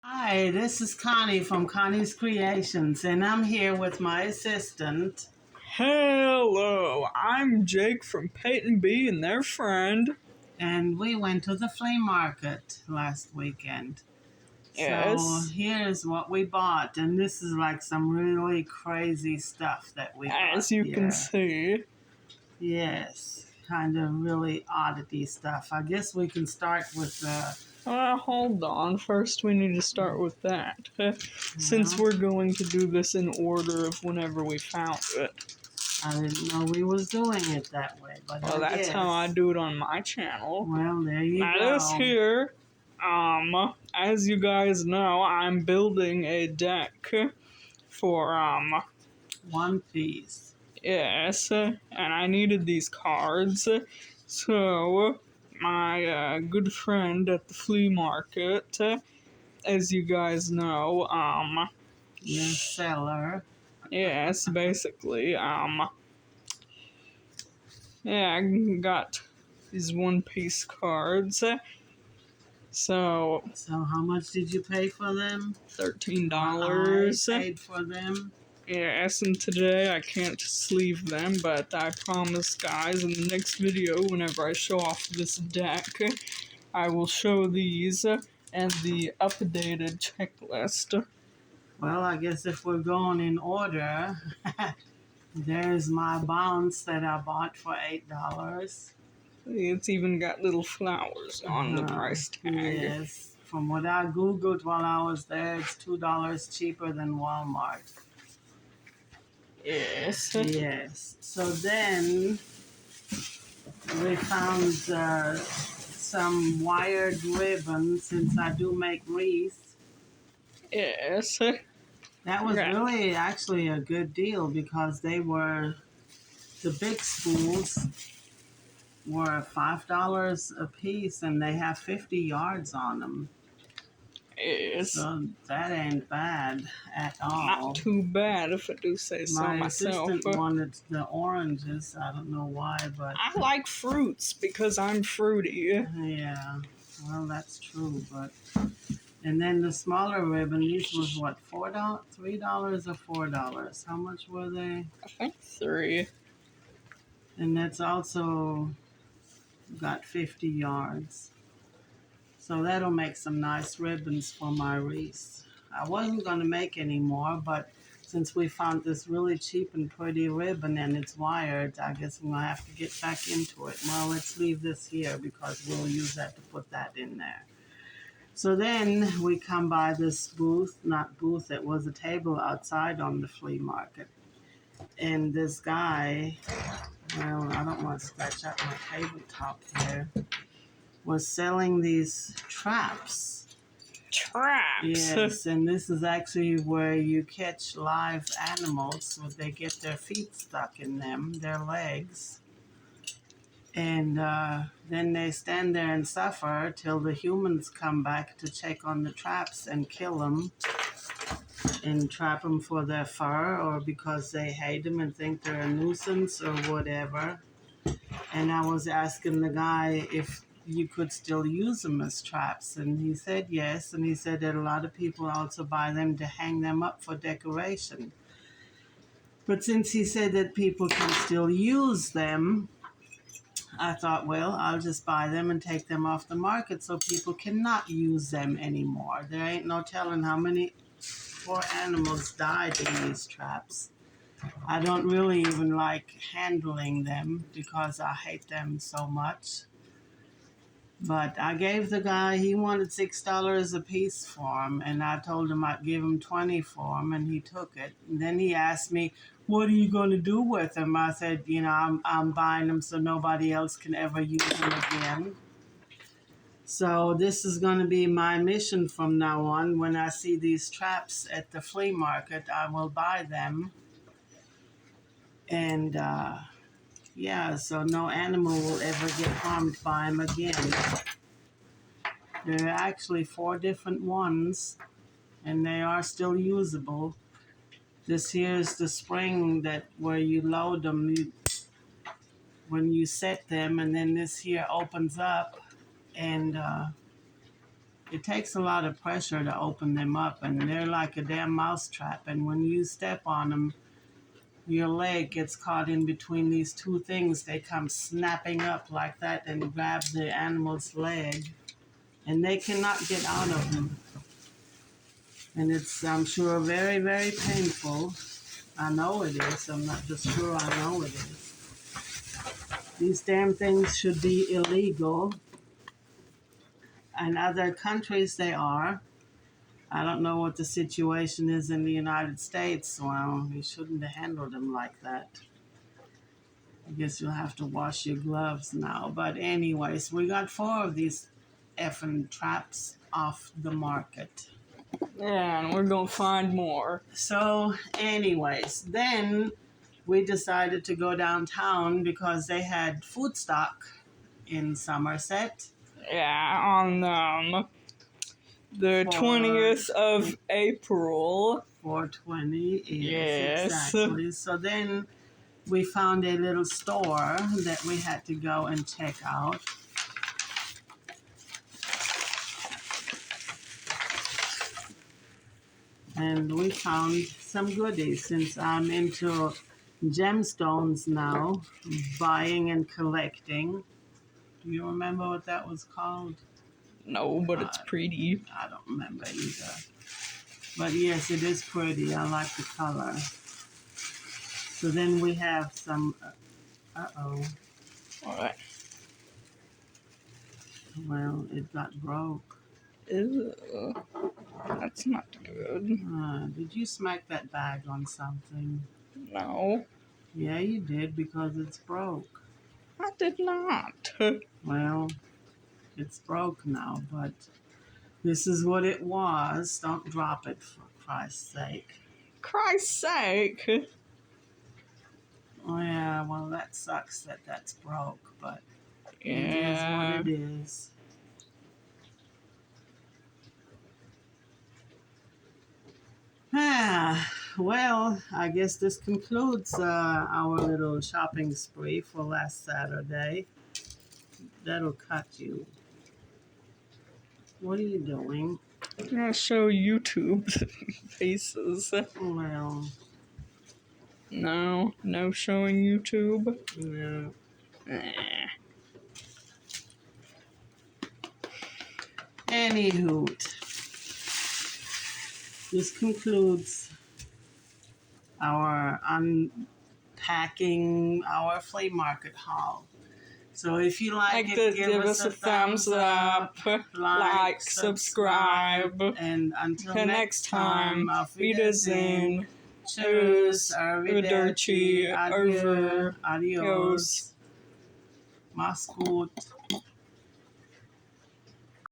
Hi, this is Connie from Connie's Creations, and I'm here with my assistant. Hello, I'm Jake from Peyton B and their friend. And we went to the flea market last weekend. So Yes, here's what we bought, and this is like some really crazy stuff that we got as you can here. see. Yes, kind of really oddity stuff. I guess we can start with Hold on. First, we need to start with that. Since well, we're going to do this in order of whenever we found it. I didn't know we was doing it that way, but Well, I that's how I guess. do it on my channel. Well, there you Now, this go. here, as you guys know, I'm building a deck for, One Piece. Yes, and I needed these cards, so my good friend at the flea market, as you guys know, The seller. yes, basically, yeah, I got these One Piece cards, so So how much did you pay for them? $13. I paid for them. Yes, and today I can't sleeve them, but I promise, guys, in the next video, whenever I show off this deck, I will show these and the updated checklist. Well, I guess if we're going in order, there's my bounce that I bought for $8. It's even got little flowers on the price tag. Yes. From what I Googled while I was there, it's $2 cheaper than Walmart. Yes. Yes. So then we found some wired ribbon since I do make wreaths. Yes. That was Right. really actually a good deal because the big spools were $5 a piece and they have 50 yards on them. Yes. So that ain't bad at Not all. too bad, if I do say so My myself. assistant wanted the oranges. I don't know why, but I like fruits because I'm fruity. yeah, well, that's true. But and then the smaller ribbon, these was what, $4, $3 or $4? How much were they? I think 3. And that's also got 50 yards. So that'll make some nice ribbons for my wreaths. I wasn't going to make any more, but since we found this really cheap and pretty ribbon and it's wired, I guess I'm going to have to get back into it. Well, let's leave this here because we'll use that to put that in there. So then we come by this booth, not booth, it was a table outside on the flea market. And this guy, well, I don't want to scratch up my tabletop here, was selling these traps. Traps. Yes, and this is actually where you catch live animals so they get their feet stuck in them, their legs. And then they stand there and suffer till the humans come back to check on the traps and kill them and trap them for their fur or because they hate them and think they're a nuisance or whatever. And I was asking the guy if you could still use them as traps, and he said yes, and he said that a lot of people also buy them to hang them up for decoration. But since he said that people can still use them, I thought, well, I'll just buy them and take them off the market so people cannot use them anymore. There ain't no telling how many poor animals died in these traps. I don't really even like handling them because I hate them so much. But I gave the guy, he wanted $6 a piece for them, and I told him I'd give him 20 for them, and he took it. And then he asked me, what are you going to do with them? I said, I'm buying them so nobody else can ever use them again. So this is going to be my mission from now on. When I see these traps at the flea market, I will buy them. And yeah, so no animal will ever get harmed by them again. There are actually 4 different ones, and they are still usable. This here is the spring that where you load them when you set them, and then this here opens up, and it takes a lot of pressure to open them up, and they're like a damn mousetrap. And when you step on them, your leg gets caught in between these two things. They come snapping up like that and grab the animal's leg, and they cannot get out of them. And it's, I'm sure, very, very painful. I know it is. I'm not just sure, I know it is. These damn things should be illegal. In other countries, they are. I don't know what the situation is in the United States. Well, you shouldn't have handled them like that. I guess you'll have to wash your gloves now. But anyways, we got 4 of these effing traps off the market. Yeah, and we're gonna find more. So anyways, then we decided to go downtown because they had food stock in Somerset. Yeah, on the 20th of April. 420, Yes. exactly. So then we found a little store that we had to go and check out. And we found some goodies since I'm into gemstones now, buying and collecting. Do you remember what that was called? No, but it's pretty. I don't remember either. But yes, it is pretty. I like the color. So then we have some, uh-oh. Alright. Well, it got broke. Ew. That's not good. Did you smack that bag on something? No, Yeah, you did, because it's broke. I did not. Well, it's broke now, but this is what it was. Don't drop it, for Christ's sake. Christ's sake. Oh, yeah, well, that sucks that that's broke, but Yeah. it is what it is. Well, I guess this concludes our little shopping spree for last Saturday. That'll cut you. What are you doing? I'm gonna show YouTube faces. Well, No, no showing YouTube. no. Anywho, this concludes our unpacking our flea market haul. So if you like it, give us a thumbs up, like, subscribe, and until next time, auf Wiedersehen, tschüss, arrivederci, adieu, adios, mach's gut.